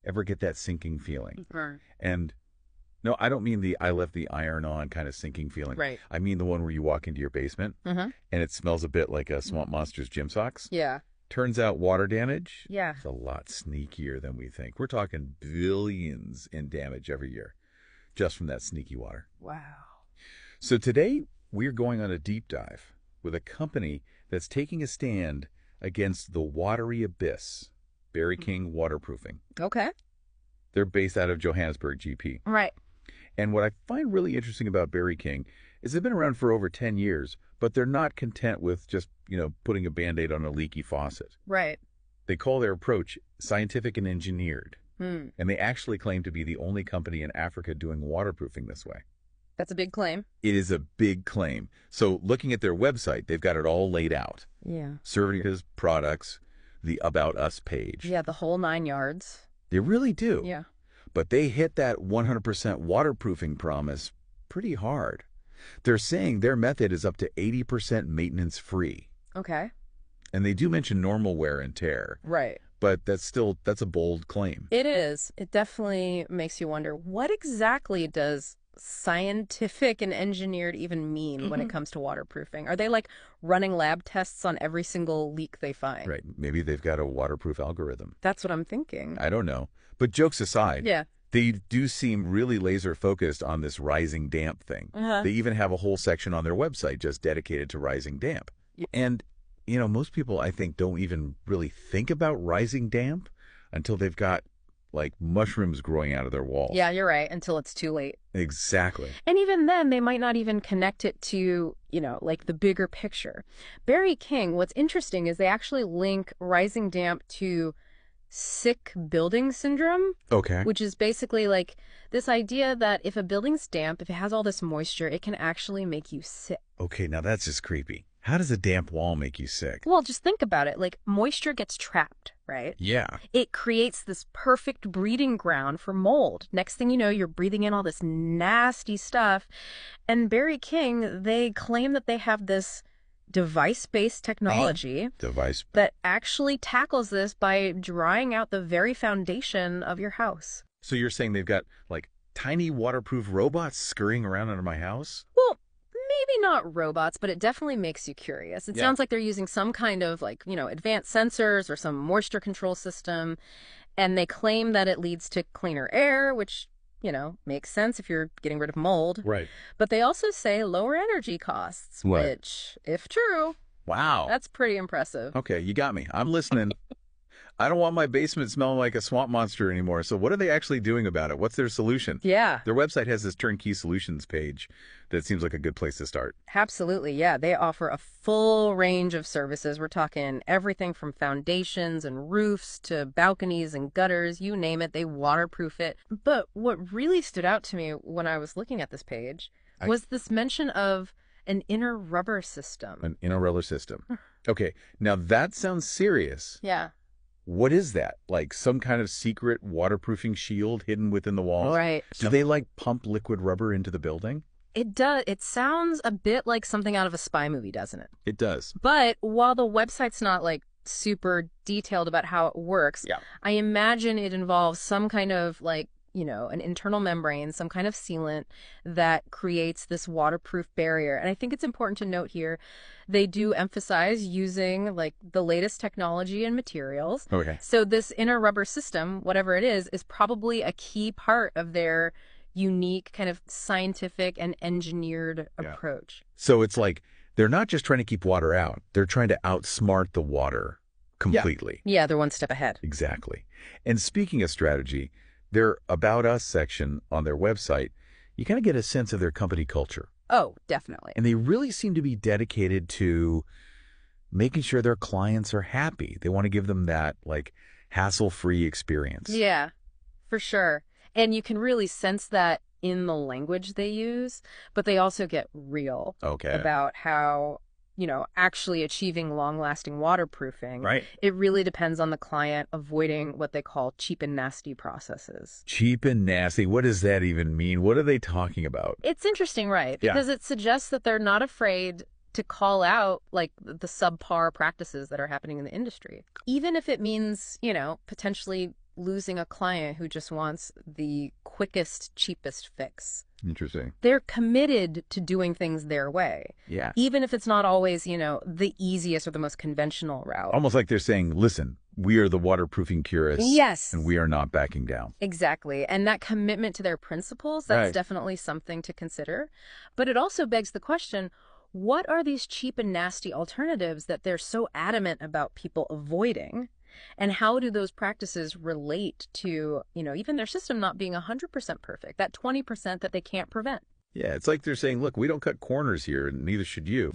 ever get that sinking feeling? Right. And no, I don't mean the I left the iron on kind of sinking feeling. Right. I mean the one where you walk into your basement and it smells a bit like a Swamp Monster's gym socks. Yeah. Turns out water damage Yeah. is a lot sneakier than we think. We're talking billions in damage every year just from that sneaky water. Wow. So today we're going on a deep dive with a company that's taking a stand against the watery abyss, Barry King Waterproofing. Okay. They're based out of Johannesburg, GP. Right. And what I find really interesting about Barry King is they've been around for over 10 years, but they're not content with just, putting a Band-Aid on a leaky faucet. Right. They call their approach scientific and engineered. Hmm. And they actually claim to be the only company in Africa doing waterproofing this way. That's a big claim. It is a big claim. So looking at their website, they've got it all laid out. Yeah. Services, products, the About Us page. Yeah, the whole 9 yards. They really do. Yeah. But they hit that 100% waterproofing promise pretty hard. They're saying their method is up to 80% maintenance free. Okay. And they do mention normal wear and tear. Right. But that's a bold claim. It is. It definitely makes you wonder, what exactly does scientific and engineered even mean when it comes to waterproofing? Are they like running lab tests on every single leak they find? Right. Maybe they've got a waterproof algorithm. That's what I'm thinking. I don't know. But jokes aside, Yeah. they do seem really laser focused on this rising damp thing. They even have a whole section on their website just dedicated to rising damp. Yeah. And, most people, I think, don't even really think about rising damp until they've got, like, mushrooms growing out of their walls. Yeah, you're right, until it's too late. Exactly. And even then, they might not even connect it to, like the bigger picture. Barry King, what's interesting is they actually link rising damp to sick building syndrome, Okay. which is basically like this idea that if a building's damp, if it has all this moisture, it can actually make you sick. Okay, now that's just creepy. How does a damp wall make you sick? Well, just think about it. Like, moisture gets trapped, right? Yeah. It creates this perfect breeding ground for mold. Next thing you know, you're breathing in all this nasty stuff. And Barry King, they claim that they have this device-based technology that actually tackles this by drying out the very foundation of your house. So you're saying they've got, like, tiny waterproof robots scurrying around under my house? Well, maybe not robots, but it definitely makes you curious. It sounds like they're using some kind of advanced sensors or some moisture control system. And they claim that it leads to cleaner air, which, makes sense if you're getting rid of mold. Right. But they also say lower energy costs, Right. which, if true, Wow. that's pretty impressive. Okay, you got me. I'm listening. I don't want my basement smelling like a swamp monster anymore. So what are they actually doing about it? What's their solution? Yeah, Their website has this turnkey solutions page that seems like a good place to start. absolutely. Yeah, they offer a full range of services. We're talking everything from foundations and roofs to balconies and gutters, you name it, they waterproof it. But what really stood out to me when I was looking at this page was this mention of an inner rubber system. An inner system. Okay, now that sounds serious. Yeah. What is that? Like some kind of secret waterproofing shield hidden within the walls? Right. Do they like pump liquid rubber into the building? It does. It sounds a bit like something out of a spy movie, doesn't it? It does. But while the website's not like super detailed about how it works, I imagine it involves some kind of like, an internal membrane, some kind of sealant that creates this waterproof barrier. And I think it's important to note here, they do emphasize using like the latest technology and materials. Okay. So this inner rubber system, whatever it is probably a key part of their unique kind of scientific and engineered approach. So it's like they're not just trying to keep water out. They're trying to outsmart the water completely. Yeah, they're one step ahead. Exactly. And speaking of strategy, their About Us section on their website, you kind of get a sense of their company culture. Oh, definitely. And they really seem to be dedicated to making sure their clients are happy. They want to give them that, like, hassle-free experience. Yeah, for sure. And you can really sense that in the language they use, but they also get real about how, actually achieving long-lasting waterproofing. Right. It really depends on the client avoiding what they call cheap and nasty processes. Cheap and nasty. What does that even mean? What are they talking about? It's interesting, right? Yeah. Because it suggests that they're not afraid to call out like the subpar practices that are happening in the industry, even if it means, potentially losing a client who just wants the quickest, cheapest fix. Interesting. They're committed to doing things their way. Yeah. Even if it's not always, the easiest or the most conventional route. Almost like they're saying, listen, we are the waterproofing purists. Yes. And we are not backing down. Exactly. And that commitment to their principles, that's definitely something to consider. But it also begs the question, what are these cheap and nasty alternatives that they're so adamant about people avoiding? And how do those practices relate to, even their system not being 100% perfect, that 20% that they can't prevent? Yeah, it's like they're saying, look, we don't cut corners here, and neither should you.